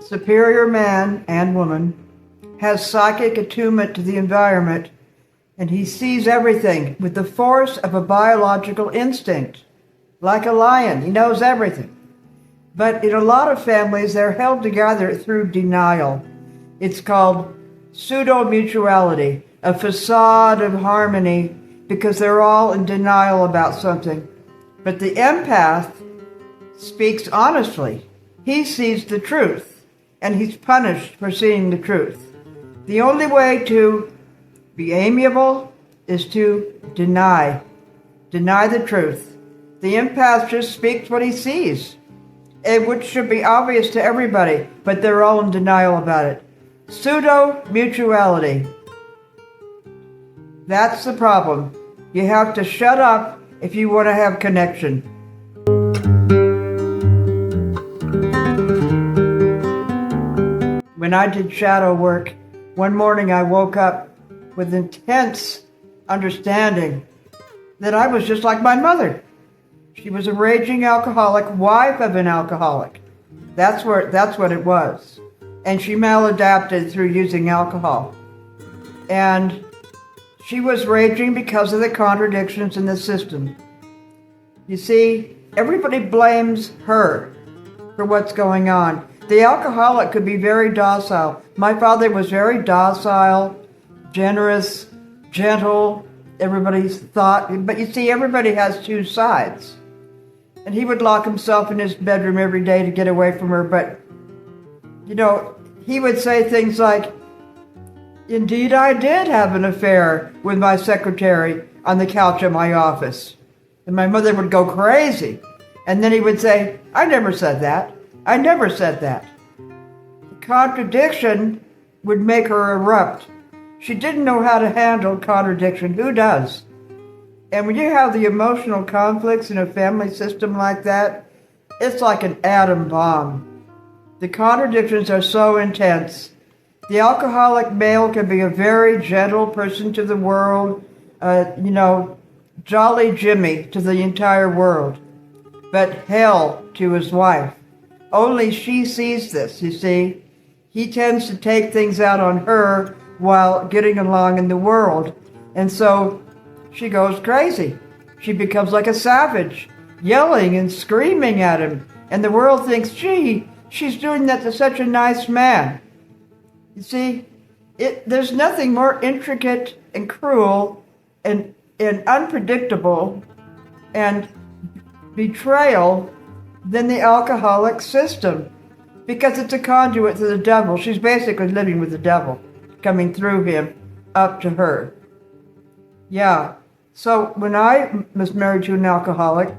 superior man and woman, has psychic attunement to the environment, and he sees everything with the force of a biological instinct. Like a lion, he knows everything. But in a lot of families, they're held together through denial. It's called pseudo-mutuality, a facade of harmony, because they're all in denial about something. But the empath speaks honestly. He sees the truth, and he's punished for seeing the truth. The only way to be amiable is to deny the truth. The empath just speaks what he sees, which should be obvious to everybody, but they're all in denial about it. Pseudo-mutuality. That's the problem. You have to shut up if you want to have connection. When I did shadow work, one morning I woke up with intense understanding that I was just like my mother. She was a raging alcoholic, wife of an alcoholic. That's what it was. And she maladapted through using alcohol. And she was raging because of the contradictions in the system. You see, everybody blames her for what's going on. The alcoholic could be very docile. My father was very docile, generous, gentle, everybody's thought. But you see, everybody has two sides. And he would lock himself in his bedroom every day to get away from her. But, he would say things like, "Indeed, I did have an affair with my secretary on the couch at my office." And my mother would go crazy. And then he would say, "I never said that. I never said that." The contradiction would make her erupt. She didn't know how to handle contradiction. Who does? And when you have the emotional conflicts in a family system like that, it's like an atom bomb. The contradictions are so intense. The alcoholic male can be a very gentle person to the world, Jolly Jimmy to the entire world, but hell to his wife. Only she sees this, you see. He tends to take things out on her while getting along in the world. And so she goes crazy. She becomes like a savage, yelling and screaming at him. And the world thinks, gee, she's doing that to such a nice man. You see, there's nothing more intricate and cruel and unpredictable and betrayal than the alcoholic system, because it's a conduit to the devil. She's basically living with the devil, coming through him up to her. Yeah. So when I was married to an alcoholic,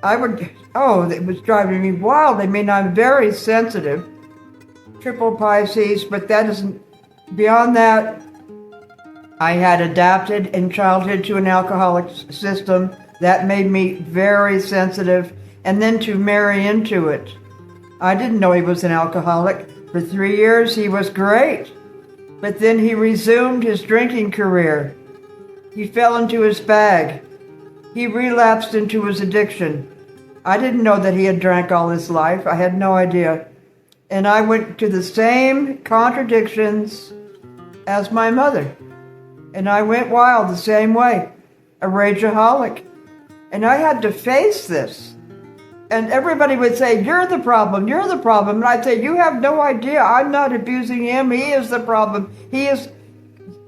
it was driving me wild. I mean, I'm very sensitive, triple Pisces, but that isn't, beyond that, I had adapted in childhood to an alcoholic system. That made me very sensitive, and then to marry into it. I didn't know he was an alcoholic. For 3 years, he was great, but then he resumed his drinking career. He fell into his bag. He relapsed into his addiction. I didn't know that he had drank all his life. I had no idea. And I went to the same contradictions as my mother. And I went wild the same way, a rageaholic. And I had to face this. And everybody would say, you're the problem, you're the problem. And I'd say, you have no idea. I'm not abusing him. He is the problem. He is,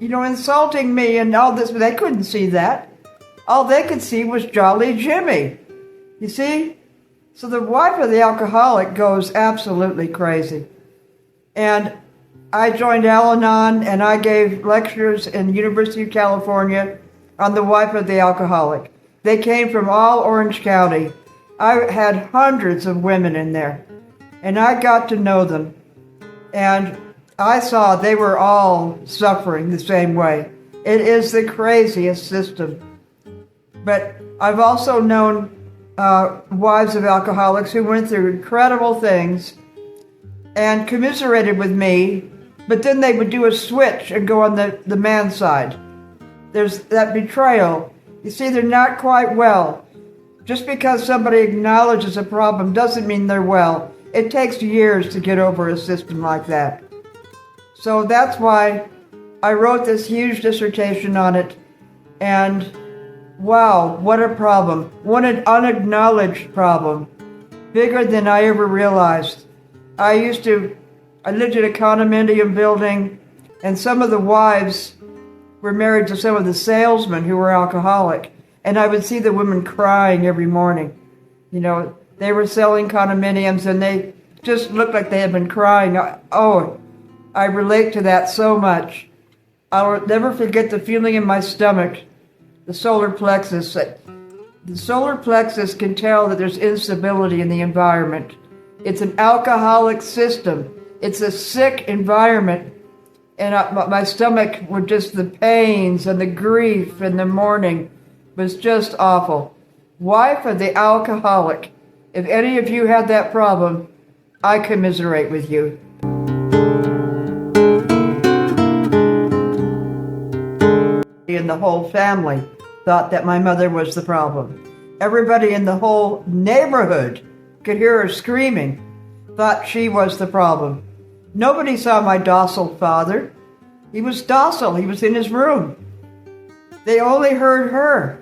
insulting me and all this. But they couldn't see that. All they could see was Jolly Jimmy. You see? So the wife of the alcoholic goes absolutely crazy. And I joined Al-Anon, and I gave lectures in the University of California on the wife of the alcoholic. They came from all Orange County. I had hundreds of women in there, and I got to know them. And I saw they were all suffering the same way. It is the craziest system. But I've also known wives of alcoholics who went through incredible things and commiserated with me, but then they would do a switch and go on the man's side. There's that betrayal. You see, they're not quite well. Just because somebody acknowledges a problem doesn't mean they're well. It takes years to get over a system like that. So that's why I wrote this huge dissertation on it. And wow, what a problem. What an unacknowledged problem. Bigger than I ever realized. I lived in a condominium building, and some of the wives were married to some of the salesmen who were alcoholic. And I would see the women crying every morning. You know, they were selling condominiums and they just looked like they had been crying. Oh, I relate to that so much. I'll never forget the feeling in my stomach, the solar plexus. The solar plexus can tell that there's instability in the environment. It's an alcoholic system. It's a sick environment. And my stomach were just the pains and the grief and the mourning was just awful. Wife of the alcoholic. If any of you had that problem, I commiserate with you. And the whole family thought that my mother was the problem. Everybody in the whole neighborhood could hear her screaming, thought she was the problem. Nobody saw my docile father. He was docile. He was in his room. They only heard her.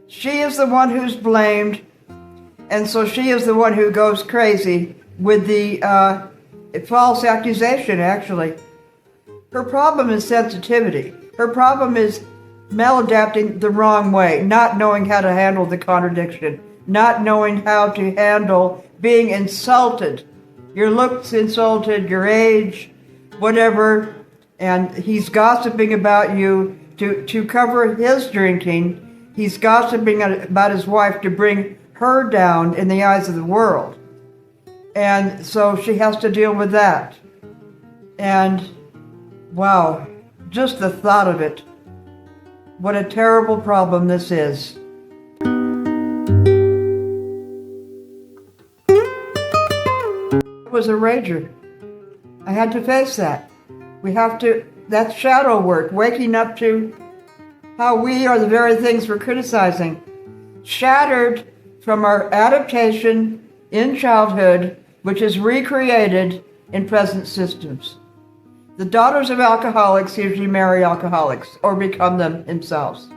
She is the one who's blamed, and so she is the one who goes crazy with the false accusation, actually. Her problem is sensitivity. Her problem is maladapting the wrong way, not knowing how to handle the contradiction, not knowing how to handle being insulted. Your looks insulted, your age, whatever, and he's gossiping about you to cover his drinking. He's gossiping about his wife to bring her down in the eyes of the world. And so she has to deal with that. And wow, just the thought of it. What a terrible problem this is. It was a rager. I had to face that. That's shadow work, waking up to how we are the very things we're criticizing. Shattered from our adaptation in childhood, which is recreated in present systems. The daughters of alcoholics usually marry alcoholics or become them themselves.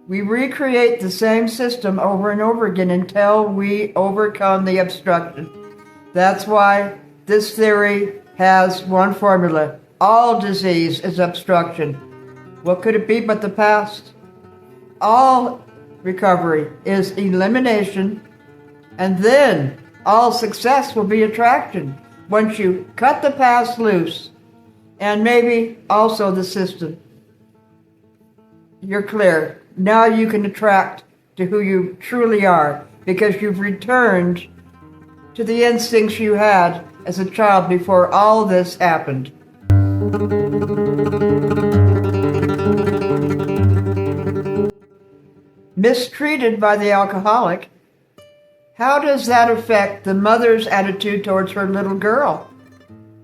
We recreate the same system over and over again until we overcome the obstruction. That's why this theory has one formula. All disease is obstruction. What could it be but the past? All recovery is elimination, and then all success will be attraction. Once you cut the past loose, and maybe also the system, you're clear. Now you can attract to who you truly are because you've returned to the instincts you had as a child before all this happened. Mistreated by the alcoholic, how does that affect the mother's attitude towards her little girl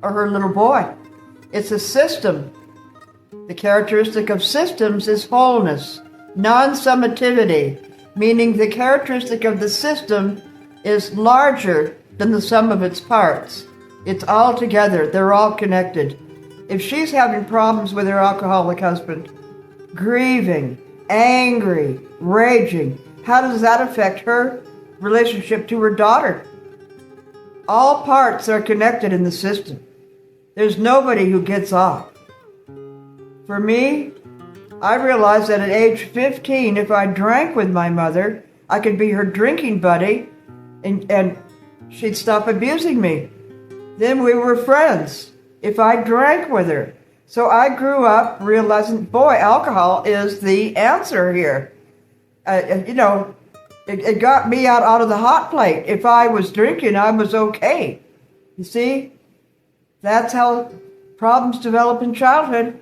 or her little boy? It's a system. The characteristic of systems is wholeness, non-summativity, meaning the characteristic of the system is larger than the sum of its parts. It's all together. They're all connected. If she's having problems with her alcoholic husband, grieving, angry, raging, how does that affect her relationship to her daughter? All parts are connected in the system. There's nobody who gets off. For me, I realized that at age 15, if I drank with my mother, I could be her drinking buddy and she'd stop abusing me. Then we were friends if I drank with her. So I grew up realizing, boy, alcohol is the answer here. It got me out of the hot plate. If I was drinking, I was okay. You see? That's how problems develop in childhood.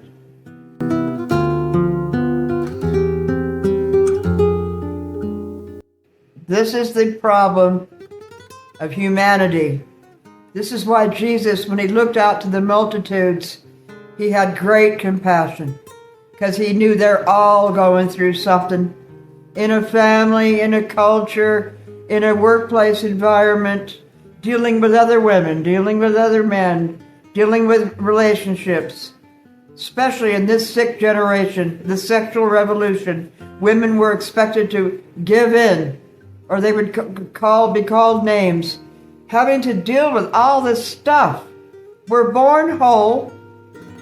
This is the problem of humanity. This is why Jesus, when he looked out to the multitudes, he had great compassion, because he knew they're all going through something in a family, in a culture, in a workplace environment, dealing with other women, dealing with other men, dealing with relationships. Especially in this sick generation, the sexual revolution, women were expected to give in, or they would be called names, having to deal with all this stuff. We're born whole,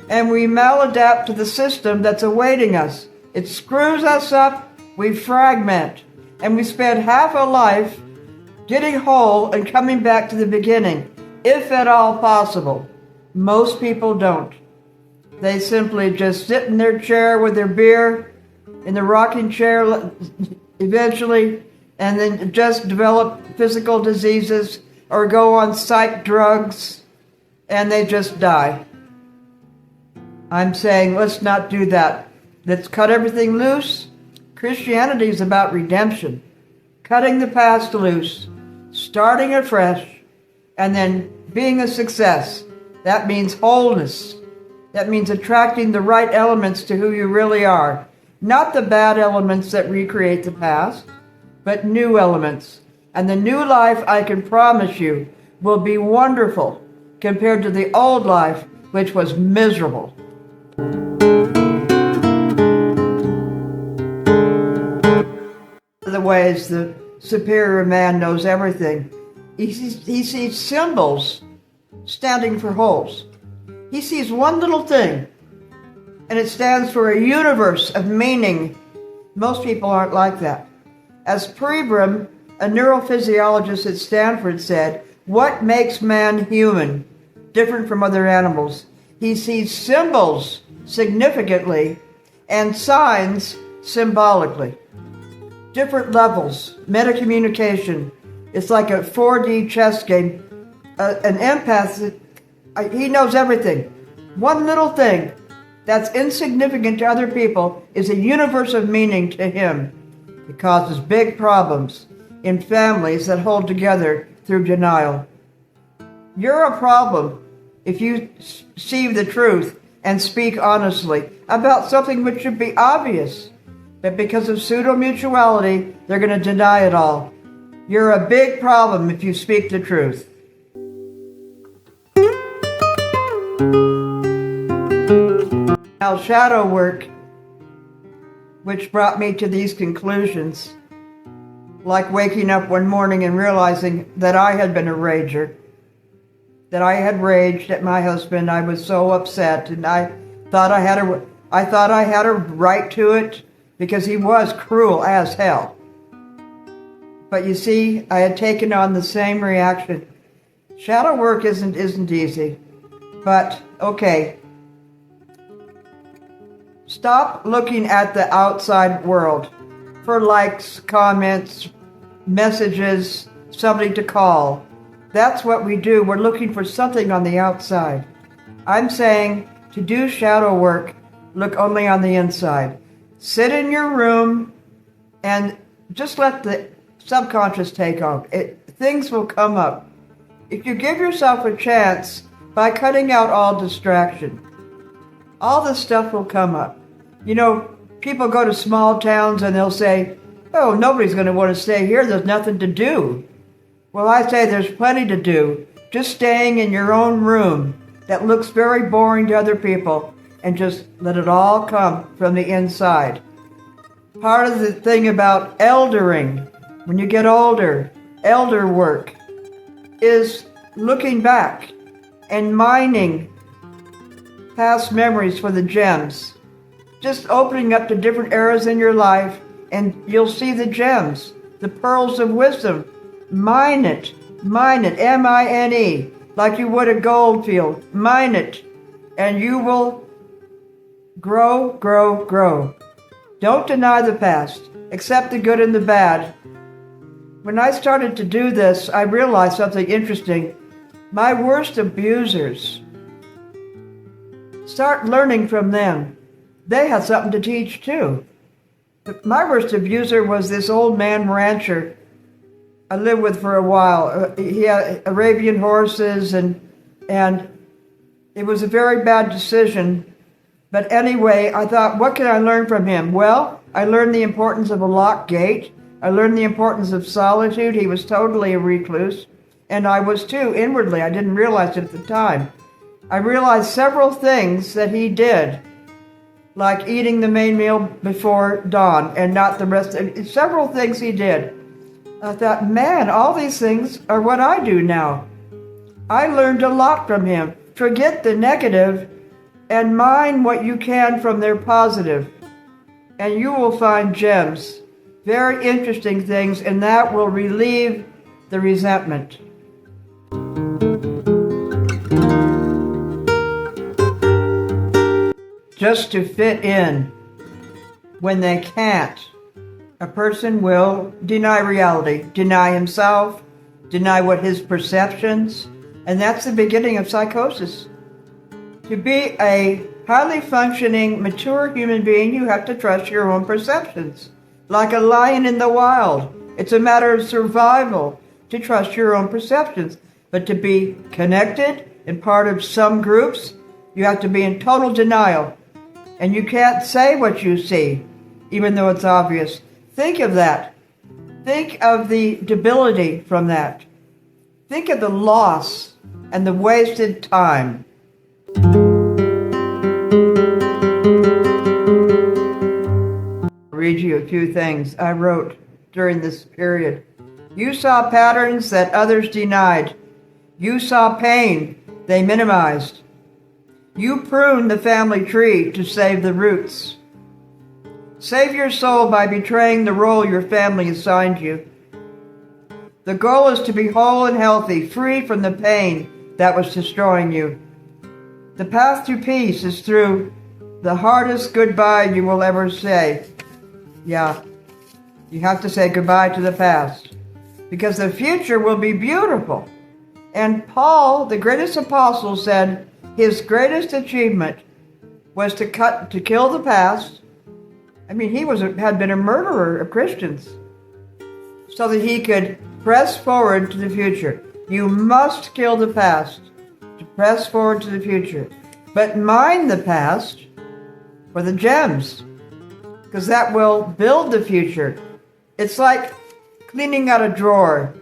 and we maladapt to the system that's awaiting us. It screws us up, we fragment, and we spend half a life getting whole and coming back to the beginning, if at all possible. Most people don't. They simply just sit in their chair with their beer, in the rocking chair eventually, and then just develop physical diseases or go on psych drugs, and they just die. I'm saying let's not do that. Let's cut everything loose. Christianity is about redemption, cutting the past loose, starting afresh, and then being a success. That means wholeness. That means attracting the right elements to who you really are. Not the bad elements that recreate the past, but new elements. And the new life, I can promise you, will be wonderful compared to the old life, which was miserable. The ways the superior man knows everything. He sees symbols standing for wholes. He sees one little thing, and it stands for a universe of meaning. Most people aren't like that. As Perebrum, a neurophysiologist at Stanford, said, what makes man human, different from other animals? He sees symbols significantly and signs symbolically. Different levels, metacommunication. It's like a 4D chess game. An empath, he knows everything. One little thing that's insignificant to other people is a universe of meaning to him. It causes big problems in families that hold together through denial. You're a problem if you see the truth and speak honestly about something which should be obvious. But because of pseudo-mutuality, they're going to deny it all. You're a big problem if you speak the truth. Now, shadow work, which brought me to these conclusions, like waking up one morning and realizing that I had been a rager, that I had raged at my husband. I was so upset, and I thought I had a right to it because he was cruel as hell. But you see, I had taken on the same reaction. Shadow work isn't easy, but okay. Stop looking at the outside world for likes, comments, messages, somebody to call. That's what we do. We're looking for something on the outside. I'm saying to do shadow work, look only on the inside. Sit in your room and just let the subconscious take off. Things will come up. If you give yourself a chance by cutting out all distraction, all this stuff will come up. You know, people go to small towns and they'll say, oh, nobody's going to want to stay here. There's nothing to do. Well, I say there's plenty to do. Just staying in your own room that looks very boring to other people and just let it all come from the inside. Part of the thing about eldering, when you get older, elder work, is looking back and mining past memories for the gems. Just opening up to different eras in your life, and you'll see the gems, the pearls of wisdom. Mine it, M-I-N-E, like you would a gold field. Mine it, and you will grow, grow, grow. Don't deny the past. Accept the good and the bad. When I started to do this, I realized something interesting. My worst abusers, start learning from them. They had something to teach too. My worst abuser was this old man rancher I lived with for a while. He had Arabian horses, and it was a very bad decision. But anyway, I thought, what can I learn from him? Well, I learned the importance of a locked gate. I learned the importance of solitude. He was totally a recluse. And I was too, inwardly. I didn't realize it at the time. I realized several things that he did, like eating the main meal before dawn and not the rest. Several things he did. I thought, man, all these things are what I do now. I learned a lot from him. Forget the negative and mine what you can from their positive. And you will find gems, very interesting things, and that will relieve the resentment. Just to fit in. When they can't, a person will deny reality, deny himself, deny what his perceptions, and that's the beginning of psychosis. To be a highly functioning, mature human being, you have to trust your own perceptions. Like a lion in the wild, it's a matter of survival to trust your own perceptions. But to be connected and part of some groups, you have to be in total denial. And you can't say what you see, even though it's obvious. Think of that. Think of the debility from that. Think of the loss and the wasted time. I'll read you a few things I wrote during this period. You saw patterns that others denied. You saw pain they minimized. You pruned the family tree to save the roots. Save your soul by betraying the role your family assigned you. The goal is to be whole and healthy, free from the pain that was destroying you. The path to peace is through the hardest goodbye you will ever say. Yeah, you have to say goodbye to the past, because the future will be beautiful. And Paul, the greatest apostle, said his greatest achievement was to kill the past. I mean, he had been a murderer of Christians, so that he could press forward to the future. You must kill the past to press forward to the future. But mine the past for the gems, because that will build the future. It's like cleaning out a drawer.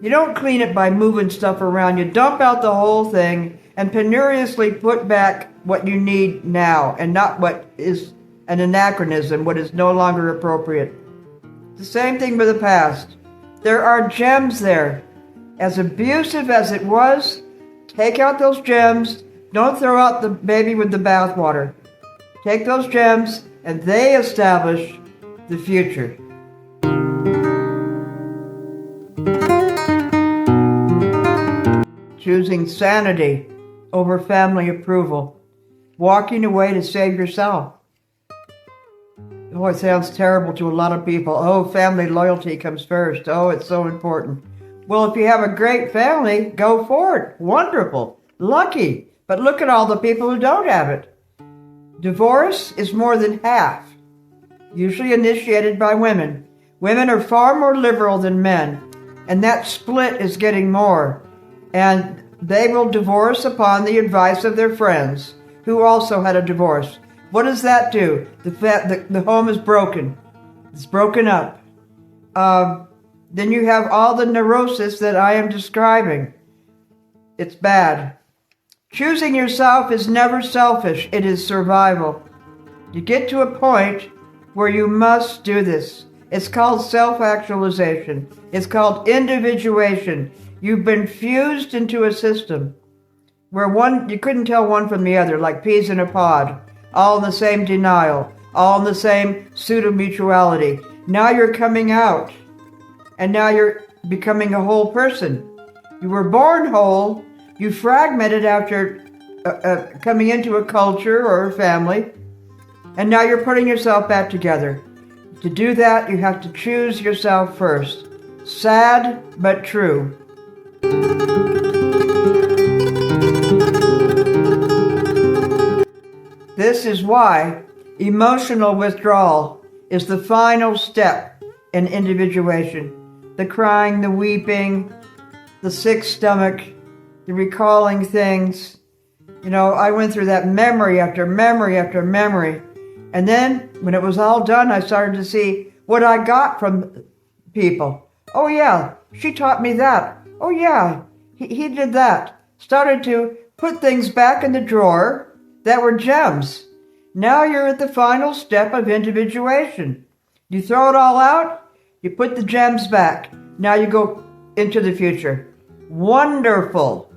You don't clean it by moving stuff around. You dump out the whole thing and penuriously put back what you need now and not what is an anachronism, what is no longer appropriate. The same thing with the past. There are gems there. As abusive as it was, take out those gems. Don't throw out the baby with the bathwater. Take those gems, and they establish the future. Choosing sanity over family approval. Walking away to save yourself. Oh, it sounds terrible to a lot of people. Oh, family loyalty comes first. Oh, it's so important. Well, if you have a great family, go for it. Wonderful. Lucky. But look at all the people who don't have it. Divorce is more than half, usually initiated by women. Women are far more liberal than men, and that split is getting more. And they will divorce upon the advice of their friends, who also had a divorce. What does that do? The home is broken. It's broken up. Then you have all the neurosis that I am describing. It's bad. Choosing yourself is never selfish. It is survival. You get to a point where you must do this. It's called self-actualization. It's called individuation. You've been fused into a system where you couldn't tell one from the other, like peas in a pod, all in the same denial, all in the same pseudo-mutuality. Now you're coming out, and now you're becoming a whole person. You were born whole. You fragmented after coming into a culture or a family, and now you're putting yourself back together. To do that, you have to choose yourself first. Sad, but true. This is why emotional withdrawal is the final step in individuation. The crying, the weeping, the sick stomach, the recalling things. You know, I went through that memory after memory after memory. And then, when it was all done, I started to see what I got from people. Oh yeah, she taught me that. Oh yeah, He did that. Started to put things back in the drawer that were gems. Now you're at the final step of individuation. You throw it all out, you put the gems back. Now you go into the future. Wonderful.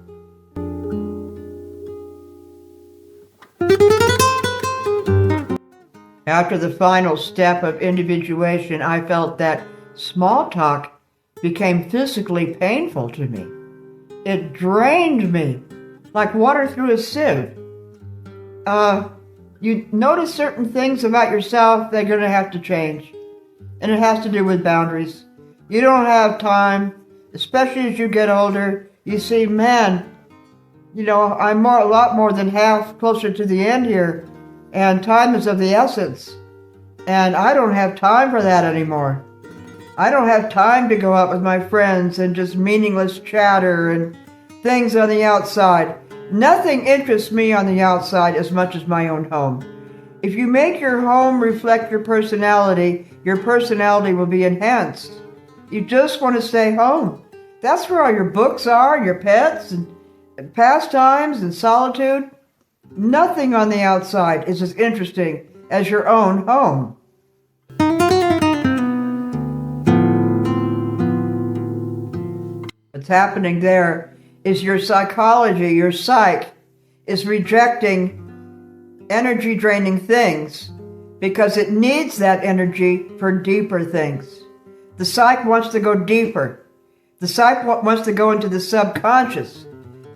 After the final step of individuation, I felt that small talk became physically painful to me. It drained me like water through a sieve. You notice certain things about yourself that are going to have to change. And it has to do with boundaries. You don't have time, especially as you get older. You see, man, I'm a lot more than half closer to the end here. And time is of the essence. And I don't have time for that anymore. I don't have time to go out with my friends and just meaningless chatter and things on the outside. Nothing interests me on the outside as much as my own home. If you make your home reflect your personality will be enhanced. You just want to stay home. That's where all your books are, your pets, and pastimes, and solitude. Nothing on the outside is as interesting as your own home. What's happening there is your psychology, your psyche, is rejecting energy-draining things because it needs that energy for deeper things. The psyche wants to go deeper. The psyche wants to go into the subconscious.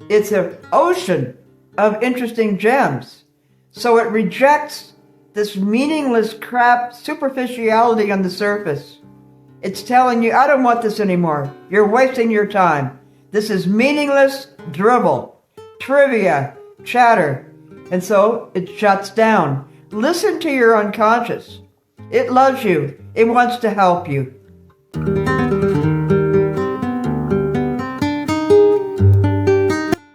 It's an ocean of interesting gems. So it rejects this meaningless crap superficiality on the surface. It's telling you, I don't want this anymore. You're wasting your time. This is meaningless dribble, trivia, chatter. And so it shuts down. Listen to your unconscious. It loves you. It wants to help you.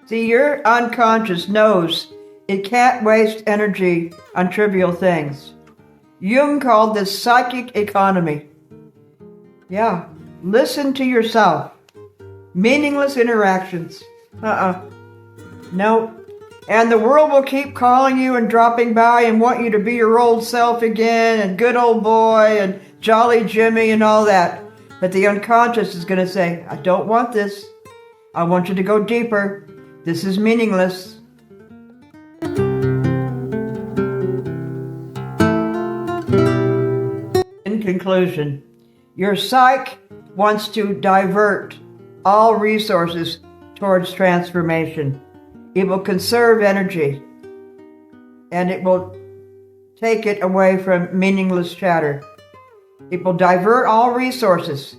See, your unconscious knows it can't waste energy on trivial things. Jung called this psychic economy. Yeah, listen to yourself. Meaningless interactions. No. And the world will keep calling you and dropping by and want you to be your old self again and good old boy and jolly Jimmy and all that. But the unconscious is going to say, I don't want this. I want you to go deeper. This is meaningless. In conclusion, your psyche wants to divert all resources towards transformation. It will conserve energy, and it will take it away from meaningless chatter. It will divert all resources.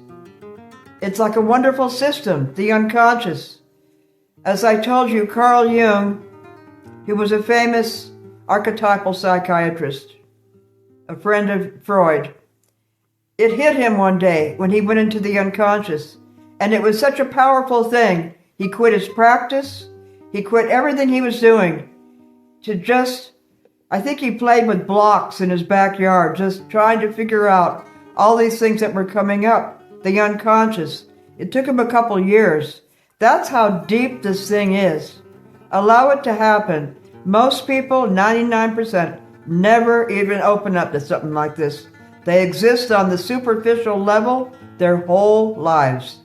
It's like a wonderful system, the unconscious. As I told you, Carl Jung, he was a famous archetypal psychiatrist, a friend of Freud. It hit him one day when he went into the unconscious, and it was such a powerful thing. He quit his practice. He quit everything he was doing to just, I think he played with blocks in his backyard, just trying to figure out all these things that were coming up, the unconscious. It took him a couple years. That's how deep this thing is. Allow it to happen. Most people, 99%, never even open up to something like this. They exist on the superficial level their whole lives.